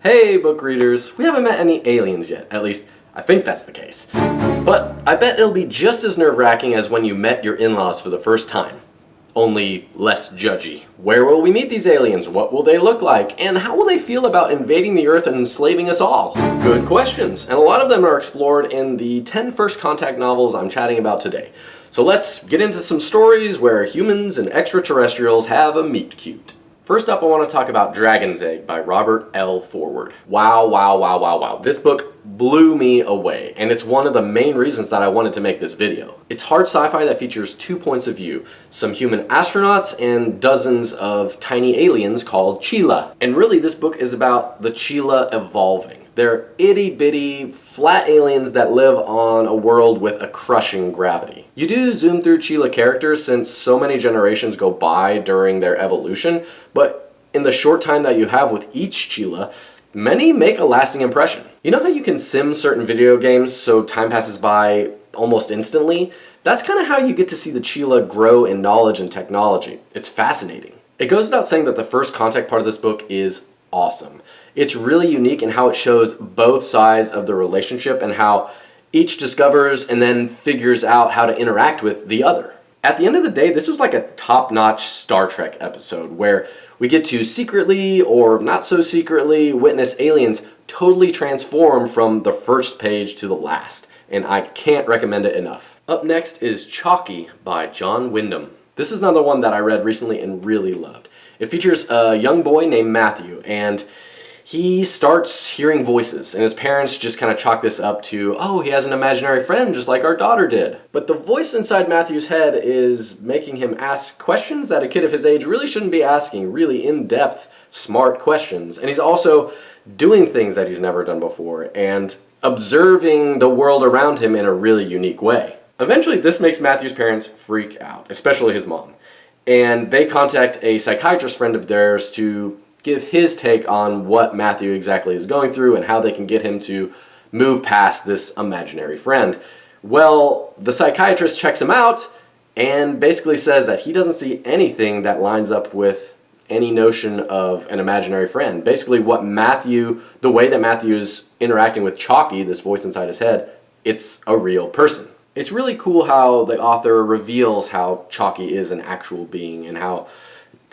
Hey book readers, we haven't met any aliens yet, at least I think that's the case. But I bet it'll be just as nerve-wracking as when you met your in-laws for the first time. Only less judgy. Where will we meet these aliens? What will they look like? And how will they feel about invading the Earth and enslaving us all? Good questions, and a lot of them are explored in the 10 First Contact novels I'm chatting about today. So let's get into some stories where humans and extraterrestrials have a meet cute. First up, I want to talk about Dragon's Egg by Robert L. Forward. Wow. This book blew me away, and it's one of the main reasons that I wanted to make this video. It's hard sci-fi that features two points of view, some human astronauts and dozens of tiny aliens called Chila. And really, this book is about the Chila evolving. They're itty-bitty, flat aliens that live on a world with a crushing gravity. You do zoom through Chila characters since so many generations go by during their evolution, but in the short time that you have with each Chila, many make a lasting impression. You know how you can sim certain video games so time passes by almost instantly? That's kind of how you get to see the Chila grow in knowledge and technology. It's fascinating. It goes without saying that the First Contact part of this book is awesome. It's really unique in how it shows both sides of the relationship and how each discovers and then figures out how to interact with the other. At the end of the day, this was like a top-notch Star Trek episode where we get to secretly or not so secretly witness aliens totally transform from the first page to the last, and I can't recommend it enough. Up next is Chocky by John Wyndham. This is another one that I read recently and really loved. It features a young boy named Matthew, and he starts hearing voices, and his parents just kind of chalk this up to, oh, he has an imaginary friend just like our daughter did. But the voice inside Matthew's head is making him ask questions that a kid of his age really shouldn't be asking, really in-depth, smart questions. And he's also doing things that he's never done before, and observing the world around him in a really unique way. Eventually, this makes Matthew's parents freak out, especially his mom. And they contact a psychiatrist friend of theirs to give his take on what Matthew exactly is going through and how they can get him to move past this imaginary friend. Well, the psychiatrist checks him out and basically says that he doesn't see anything that lines up with any notion of an imaginary friend. Basically, the way that Matthew is interacting with Chocky, this voice inside his head, it's a real person. It's really cool how the author reveals how Chocky is an actual being and how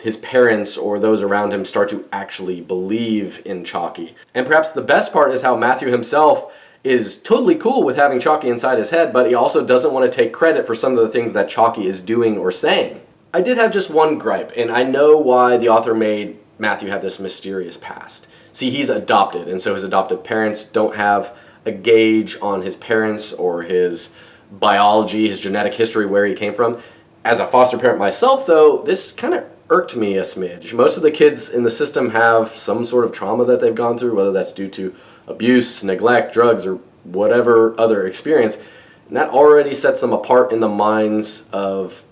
his parents or those around him start to actually believe in Chocky. And perhaps the best part is how Matthew himself is totally cool with having Chocky inside his head, but he also doesn't want to take credit for some of the things that Chocky is doing or saying. I did have just one gripe, and I know why the author made Matthew have this mysterious past. See, he's adopted, and so his adoptive parents don't have a gauge on his parents or his biology, his genetic history, where he came from. As a foster parent myself, though, this kind of irked me a smidge. Most of the kids in the system have some sort of trauma that they've gone through, whether that's due to abuse, neglect, drugs, or whatever other experience. And that already sets them apart in the minds of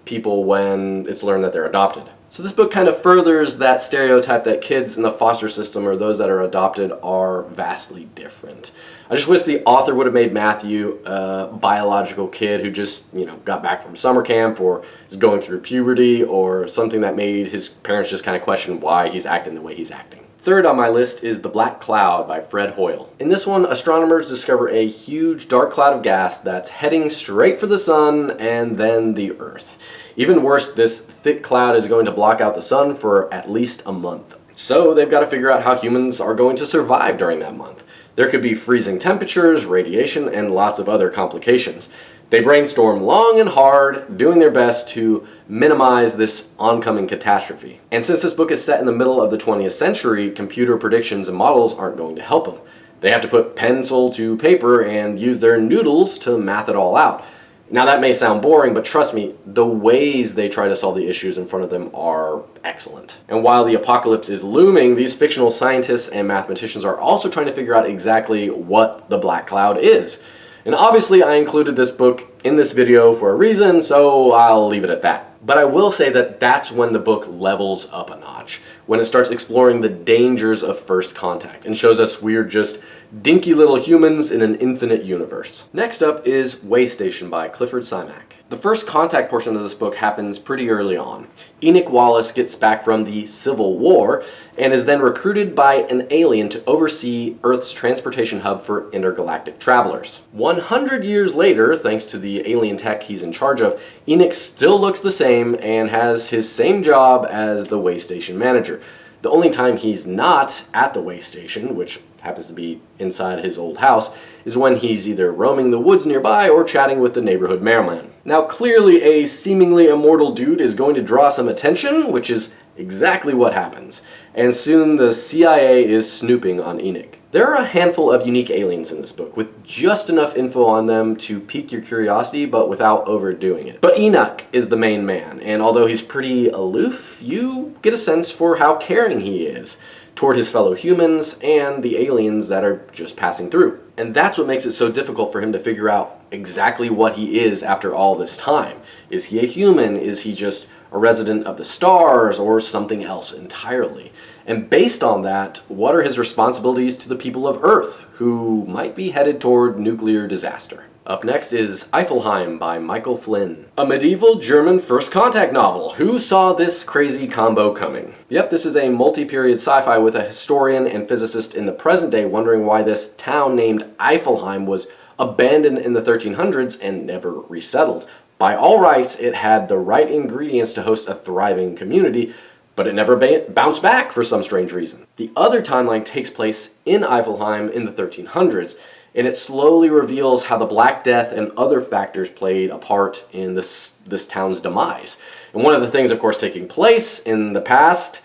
people when it's learned that they're adopted. So this book kind of furthers that stereotype that kids in the foster system or those that are adopted are vastly different. I just wish the author would have made Matthew a biological kid who just, got back from summer camp or is going through puberty or something that made his parents just kind of question why he's acting the way he's acting. Third on my list is The Black Cloud by Fred Hoyle. In this one, astronomers discover a huge dark cloud of gas that's heading straight for the sun and then the Earth. Even worse, this thick cloud is going to block out the sun for at least a month. So they've got to figure out how humans are going to survive during that month. There could be freezing temperatures, radiation, and lots of other complications. They brainstorm long and hard, doing their best to minimize this oncoming catastrophe. And since this book is set in the middle of the 20th century, computer predictions and models aren't going to help them. They have to put pencil to paper and use their noodles to math it all out. Now that may sound boring, but trust me, the ways they try to solve the issues in front of them are excellent. And while the apocalypse is looming, these fictional scientists and mathematicians are also trying to figure out exactly what the black cloud is. And obviously I included this book in this video for a reason, so I'll leave it at that. But I will say that that's when the book levels up a notch, when it starts exploring the dangers of first contact and shows us we're just dinky little humans in an infinite universe. Next up is Waystation by Clifford Simak. The first contact portion of this book happens pretty early on. Enoch Wallace gets back from the Civil War and is then recruited by an alien to oversee Earth's transportation hub for intergalactic travelers. 100 years later, thanks to the alien tech he's in charge of, Enoch still looks the same and has his same job as the way station manager. The only time he's not at the way station, which happens to be inside his old house, is when he's either roaming the woods nearby or chatting with the neighborhood mailman. Now clearly a seemingly immortal dude is going to draw some attention, which is exactly what happens. And soon the CIA is snooping on Enoch. There are a handful of unique aliens in this book, with just enough info on them to pique your curiosity, but without overdoing it. But Enoch is the main man, and although he's pretty aloof, you get a sense for how caring he is toward his fellow humans and the aliens that are just passing through. And that's what makes it so difficult for him to figure out exactly what he is after all this time. Is he a human? Is he just a resident of the stars, or something else entirely? And based on that, what are his responsibilities to the people of Earth, who might be headed toward nuclear disaster? Up next is Eifelheim by Michael Flynn, a medieval German first contact novel. Who saw this crazy combo coming? Yep, this is a multi-period sci-fi with a historian and physicist in the present day wondering why this town named Eifelheim was abandoned in the 1300s and never resettled. By all rights, it had the right ingredients to host a thriving community, but it never bounced back for some strange reason. The other timeline takes place in Eifelheim in the 1300s, and it slowly reveals how the Black Death and other factors played a part in this town's demise. And one of the things, of course, taking place in the past,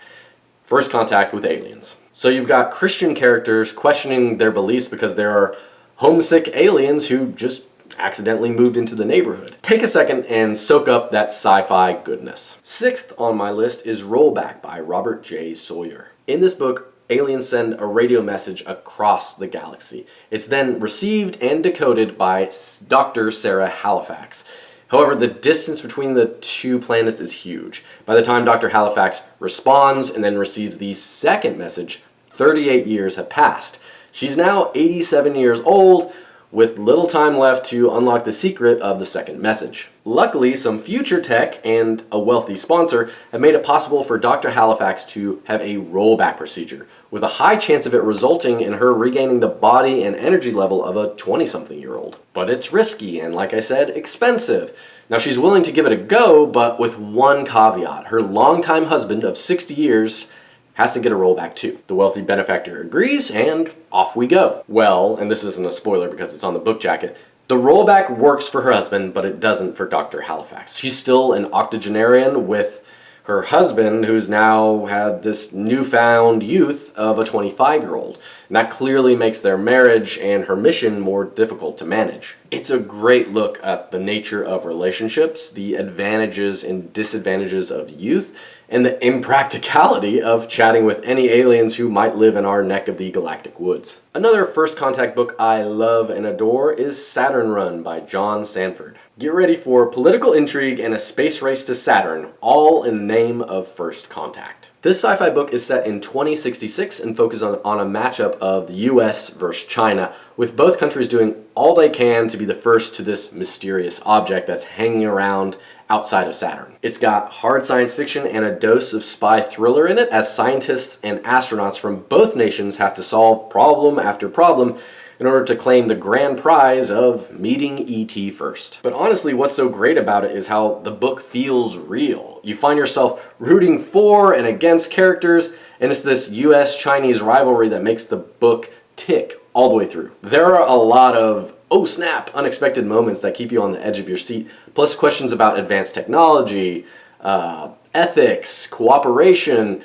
first contact with aliens. So you've got Christian characters questioning their beliefs because there are homesick aliens who just accidentally moved into the neighborhood. Take a second and soak up that sci-fi goodness. Sixth on my list is Rollback by Robert J. Sawyer. In this book, aliens send a radio message across the galaxy. It's then received and decoded by Dr. Sarah Halifax. However, the distance between the two planets is huge. By the time Dr. Halifax responds and then receives the second message, 38 years have passed. She's now 87 years old, with little time left to unlock the secret of the second message. Luckily, some future tech and a wealthy sponsor have made it possible for Dr. Halifax to have a rollback procedure, with a high chance of it resulting in her regaining the body and energy level of a 20-something-year-old. But it's risky and, like I said, expensive. Now she's willing to give it a go, but with one caveat. Her longtime husband of 60 years has to get a rollback too. The wealthy benefactor agrees, and off we go. Well, and this isn't a spoiler because it's on the book jacket, the rollback works for her husband, but it doesn't for Dr. Halifax. She's still an octogenarian with her husband, who's now had this newfound youth of a 25-year-old. And that clearly makes their marriage and her mission more difficult to manage. It's a great look at the nature of relationships, the advantages and disadvantages of youth, and the impracticality of chatting with any aliens who might live in our neck of the galactic woods. Another first contact book I love and adore is Saturn Run by John Sanford. Get ready for political intrigue and a space race to Saturn, all in the name of first contact. This sci-fi book is set in 2066 and focuses on a matchup of the US versus China, with both countries doing all they can to be the first to this mysterious object that's hanging around outside of Saturn. It's got hard science fiction and a dose of spy thriller in it, as scientists and astronauts from both nations have to solve problem after problem in order to claim the grand prize of meeting E.T. first. But honestly, what's so great about it is how the book feels real. You find yourself rooting for and against characters, and it's this US-Chinese rivalry that makes the book tick all the way through. There are a lot of oh snap, unexpected moments that keep you on the edge of your seat, plus questions about advanced technology, ethics, cooperation.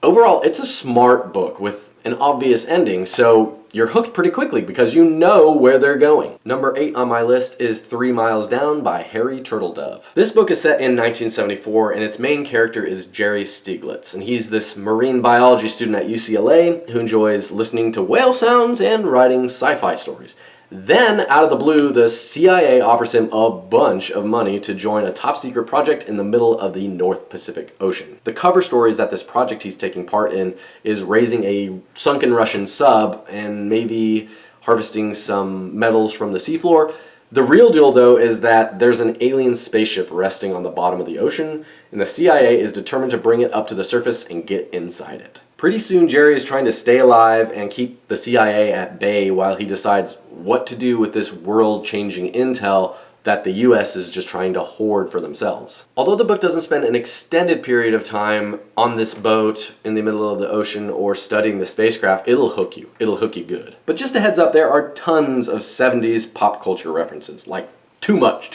Overall, it's a smart book with an obvious ending, so you're hooked pretty quickly because you know where they're going. Number 8 on my list is 3 Miles Down by Harry Turtledove. This book is set in 1974, and its main character is Jerry Stieglitz, and he's this marine biology student at UCLA who enjoys listening to whale sounds and writing sci-fi stories. Then, out of the blue, the CIA offers him a bunch of money to join a top-secret project in the middle of the North Pacific Ocean. The cover story is that this project he's taking part in is raising a sunken Russian sub and maybe harvesting some metals from the seafloor, The real deal, though, is that there's an alien spaceship resting on the bottom of the ocean, and the CIA is determined to bring it up to the surface and get inside it. Pretty soon, Jerry is trying to stay alive and keep the CIA at bay while he decides what to do with this world-changing intel that the US is just trying to hoard for themselves. Although the book doesn't spend an extended period of time on this boat in the middle of the ocean or studying the spacecraft, it'll hook you. It'll hook you good. But just a heads up, there are tons of 70s pop culture references. Like, too much.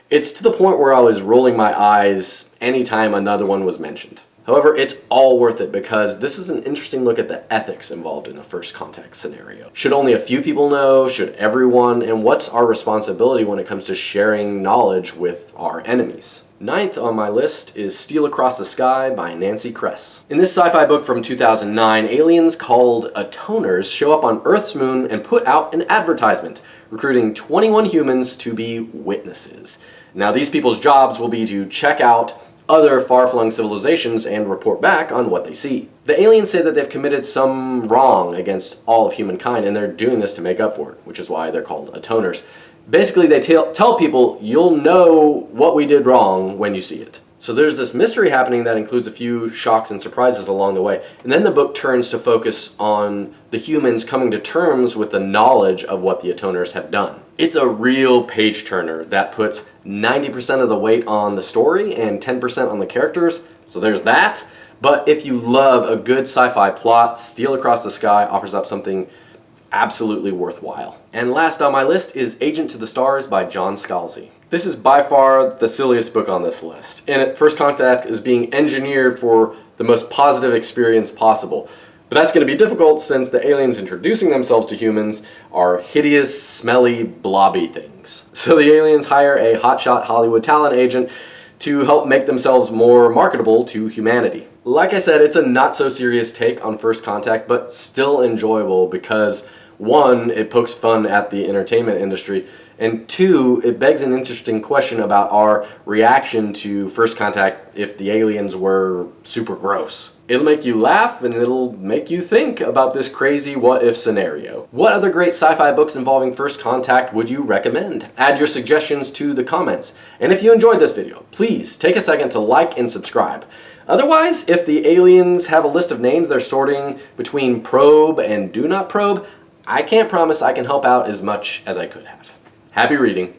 It's to the point where I was rolling my eyes anytime another one was mentioned. However, it's all worth it because this is an interesting look at the ethics involved in a first contact scenario. Should only a few people know? Should everyone? And what's our responsibility when it comes to sharing knowledge with our enemies? Ninth on my list is Steal Across the Sky by Nancy Kress. In this sci-fi book from 2009, aliens called Atoners show up on Earth's moon and put out an advertisement, recruiting 21 humans to be witnesses. Now, these people's jobs will be to check out other far-flung civilizations and report back on what they see. The aliens say that they've committed some wrong against all of humankind, and they're doing this to make up for it, which is why they're called Atoners. Basically, they tell people, you'll know what we did wrong when you see it. So there's this mystery happening that includes a few shocks and surprises along the way, and then the book turns to focus on the humans coming to terms with the knowledge of what the Atoners have done. It's a real page-turner that puts 90% of the weight on the story and 10% on the characters, so there's that. But if you love a good sci-fi plot, Steal Across the Sky offers up something absolutely worthwhile. And last on my list is Agent to the Stars by John Scalzi. This is by far the silliest book on this list. In it, First Contact is being engineered for the most positive experience possible. But that's going to be difficult since the aliens introducing themselves to humans are hideous, smelly, blobby things. So the aliens hire a hotshot Hollywood talent agent to help make themselves more marketable to humanity. Like I said, it's a not-so-serious take on First Contact, but still enjoyable because, one, it pokes fun at the entertainment industry, and two, it begs an interesting question about our reaction to First Contact if the aliens were super gross. It'll make you laugh and it'll make you think about this crazy what-if scenario. What other great sci-fi books involving First Contact would you recommend? Add your suggestions to the comments. And if you enjoyed this video, please take a second to like and subscribe. Otherwise, if the aliens have a list of names they're sorting between probe and do not probe, I can't promise I can help out as much as I could have. Happy reading.